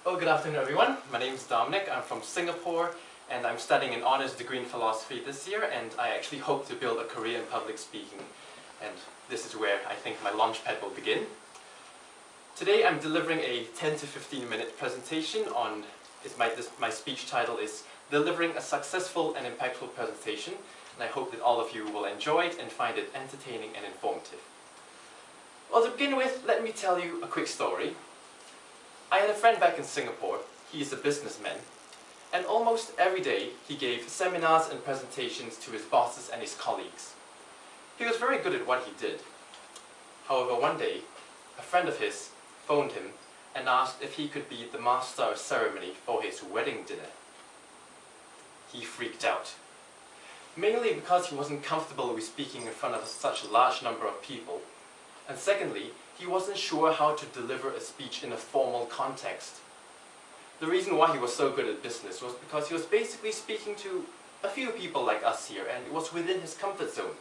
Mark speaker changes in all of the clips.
Speaker 1: Well, good afternoon everyone. My name is Dominic. I'm from Singapore and I'm studying an honours degree in philosophy this year, and I actually hope to build a career in public speaking. And this is where I think my launchpad will begin. Today I'm delivering a 10 to 15 minute presentation on, my speech title is Delivering a Successful and Impactful Presentation, and I hope that all of you will enjoy it and find it entertaining and informative. Well, to begin with, let me tell you a quick story. I had a friend back in Singapore. He is a businessman, and almost every day he gave seminars and presentations to his bosses and his colleagues. He was very good at what he did. However, one day, a friend of his phoned him and asked if he could be the master of ceremony for his wedding dinner. He freaked out, mainly because he wasn't comfortable with speaking in front of such a large number of people, and secondly, he wasn't sure how to deliver a speech in a formal context. The reason why he was so good at business was because he was basically speaking to a few people like us here, and it was within his comfort zone.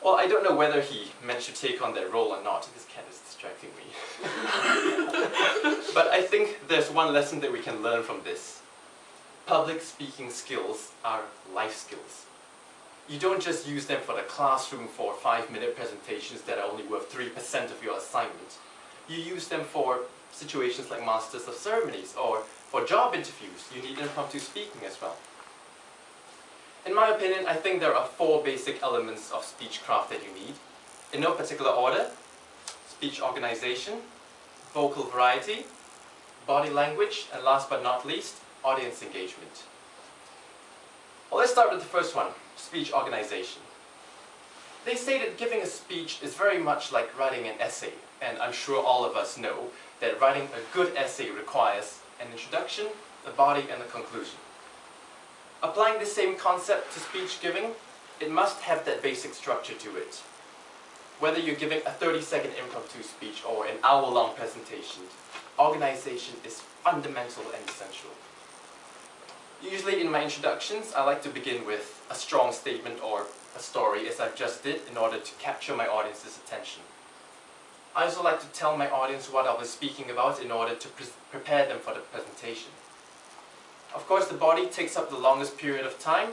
Speaker 1: Well, I don't know whether he meant to take on that role or not. This cat is distracting me. But I think there's one lesson that we can learn from this. Public speaking skills are life skills. You don't just use them for the classroom for 5-minute presentations that are only worth 3% of your assignment. You use them for situations like masters of ceremonies, or for job interviews. You need impromptu speaking as well. In my opinion, I think there are 4 basic elements of speechcraft that you need. In no particular order: speech organization, vocal variety, body language, and last but not least, audience engagement. Well, let's start with the first one, speech organization. They say that giving a speech is very much like writing an essay, and I'm sure all of us know that writing a good essay requires an introduction, a body, and a conclusion. Applying the same concept to speech giving, it must have that basic structure to it. Whether you're giving a 30-second impromptu speech or an hour-long presentation, organization is fundamental and essential. Usually in my introductions, I like to begin with a strong statement or a story, as I've just did, in order to capture my audience's attention. I also like to tell my audience what I'll be speaking about in order to prepare them for the presentation. Of course, the body takes up the longest period of time.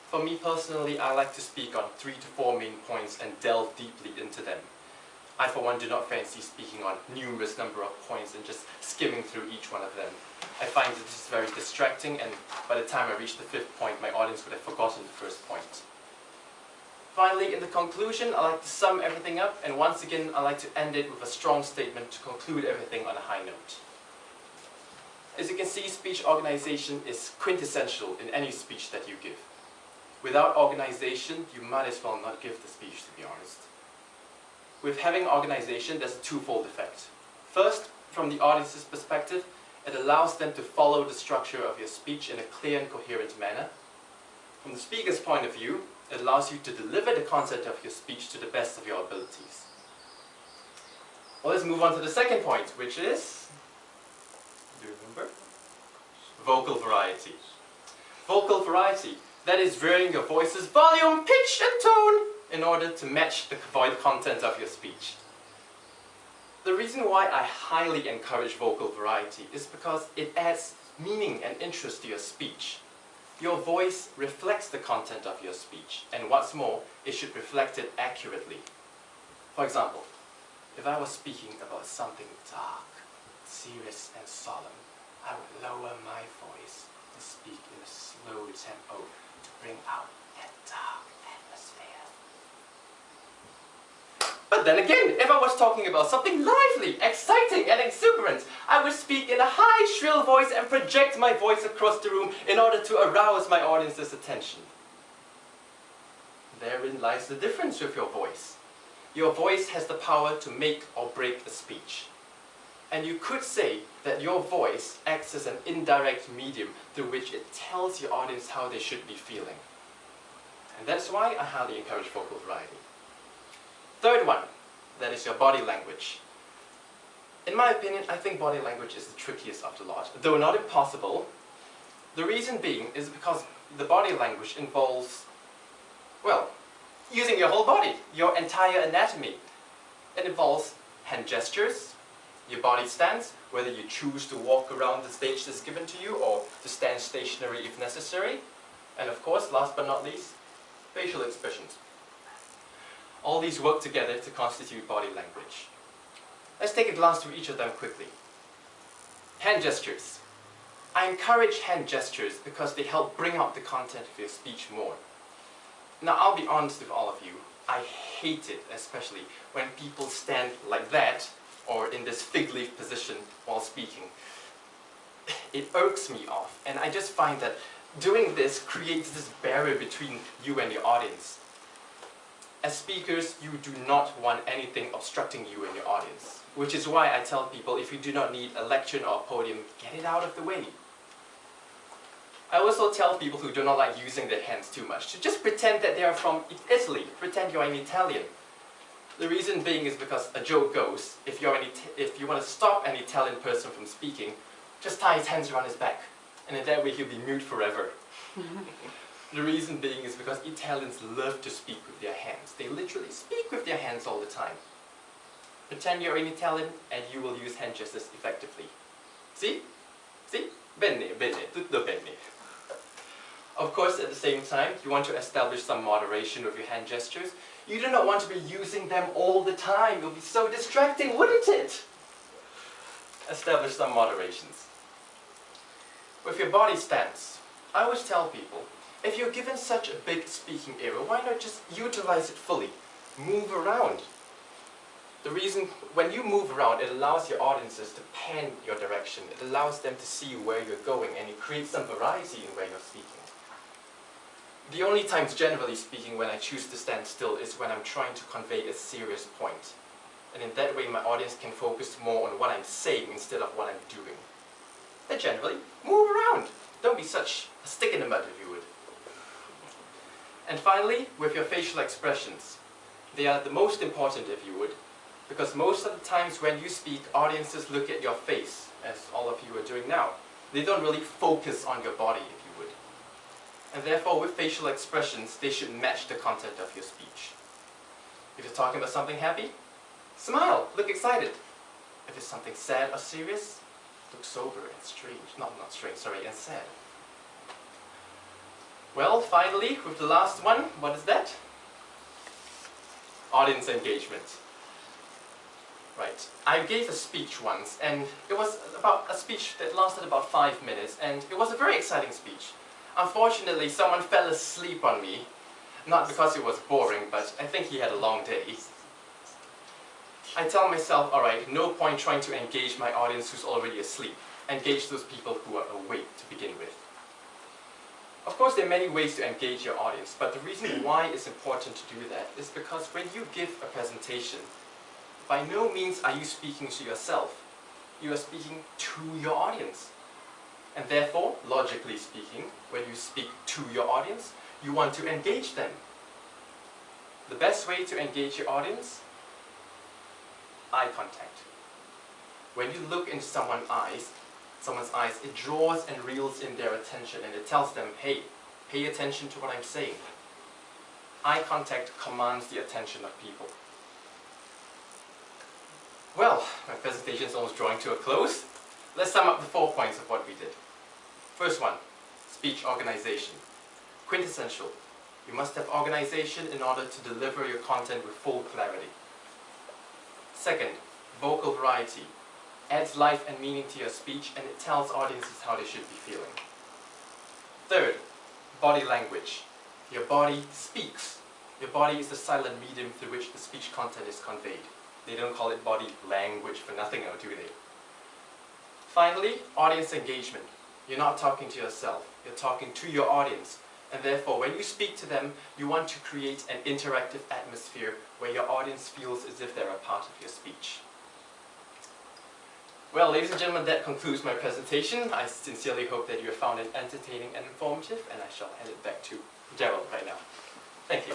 Speaker 1: For me personally, I like to speak on 3 to 4 main points and delve deeply into them. I, for one, do not fancy speaking on numerous number of points and just skimming through each one of them. I find that this is very distracting, and by the time I reach the 5th point, my audience would have forgotten the first point. Finally, in the conclusion, I like to sum everything up, and once again, I like to end it with a strong statement to conclude everything on a high note. As you can see, speech organization is quintessential in any speech that you give. Without organization, you might as well not give the speech, to be honest. With having organization, there's a twofold effect. First, from the audience's perspective, it allows them to follow the structure of your speech in a clear and coherent manner. From the speaker's point of view, it allows you to deliver the content of your speech to the best of your abilities. Well, let's move on to the second point, which is, do you remember? Vocal variety. Vocal variety, that is varying your voice's volume, pitch, and tone in order to match the content of your speech. The reason why I highly encourage vocal variety is because it adds meaning and interest to your speech. Your voice reflects the content of your speech, and what's more, it should reflect it accurately. For example, if I was speaking about something dark, serious and solemn, I would lower my voice to speak in a slow tempo to bring out that dark atmosphere. But then again, if I was talking about something lively, exciting and exuberant, I would speak in a high, shrill voice and project my voice across the room in order to arouse my audience's attention. Therein lies the difference with your voice. Your voice has the power to make or break a speech. And you could say that your voice acts as an indirect medium through which it tells your audience how they should be feeling. And that's why I highly encourage vocal variety. Third one, that is your body language. In my opinion, I think body language is the trickiest of the lot, though not impossible. The reason being is because the body language involves, well, using your whole body, your entire anatomy. It involves hand gestures, your body stance, whether you choose to walk around the stage that's given to you or to stand stationary if necessary. And of course, last but not least, facial expressions. All these work together to constitute body language. Let's take a glance through each of them quickly. Hand gestures. I encourage hand gestures because they help bring out the content of your speech more. Now, I'll be honest with all of you. I hate it, especially when people stand like that or in this fig leaf position while speaking. It irks me off, and I just find that doing this creates this barrier between you and your audience. As speakers, you do not want anything obstructing you and your audience, which is why I tell people if you do not need a lectern or a podium, get it out of the way. I also tell people who do not like using their hands too much to just pretend that they are from Italy, pretend you're an Italian. The reason being is because a joke goes, if you want to stop an Italian person from speaking, just tie his hands around his back, and in that way he'll be mute forever. The reason being is because Italians love to speak with their hands. They literally speak with their hands all the time. Pretend you're an Italian and you will use hand gestures effectively. See? See? Bene, bene, tutto bene. Of course, at the same time, you want to establish some moderation with your hand gestures. You do not want to be using them all the time. It will be so distracting, wouldn't it? Establish some moderations. With your body stance, I always tell people, if you're given such a big speaking area, why not just utilize it fully? Move around. The reason, when you move around, it allows your audiences to pan your direction. It allows them to see where you're going, and it creates some variety in where you're speaking. The only times, generally speaking, when I choose to stand still is when I'm trying to convey a serious point. And in that way, my audience can focus more on what I'm saying instead of what I'm doing. But generally, move around. Don't be such a stick in the mud, if you would. And finally, with your facial expressions. They are the most important, if you would, because most of the times when you speak, audiences look at your face, as all of you are doing now. They don't really focus on your body, if you would. And therefore, with facial expressions, they should match the content of your speech. If you're talking about something happy, smile, look excited. If it's something sad or serious, look sober and strange. Not strange, sorry, and sad. Well, finally, with the last one, what is that? Audience engagement. Right. I gave a speech once, and it was about a speech that lasted about 5 minutes, and it was a very exciting speech. Unfortunately, someone fell asleep on me, not because it was boring, but I think he had a long day. I tell myself, alright, no point trying to engage my audience who's already asleep. Engage those people who are awake to begin with. Of course, there are many ways to engage your audience, but the reason why it's important to do that is because when you give a presentation, by no means are you speaking to yourself. You are speaking to your audience. And therefore, logically speaking, when you speak to your audience, you want to engage them. The best way to engage your audience? Eye contact. When you look into someone's eyes, it draws and reels in their attention, and it tells them, hey, pay attention to what I'm saying. Eye contact commands the attention of people. Well, my presentation is almost drawing to a close. Let's sum up the 4 points of what we did. First one, speech organization. Quintessential. You must have organization in order to deliver your content with full clarity. Second, vocal variety. Adds life and meaning to your speech, and it tells audiences how they should be feeling. Third, body language. Your body speaks. Your body is the silent medium through which the speech content is conveyed. They don't call it body language for nothing now, do they? Finally, audience engagement. You're not talking to yourself. You're talking to your audience. And therefore, when you speak to them, you want to create an interactive atmosphere where your audience feels as if they're a part of your speech. Well, ladies and gentlemen, that concludes my presentation. I sincerely hope that you have found it entertaining and informative, and I shall hand it back to Gerald right now. Thank you.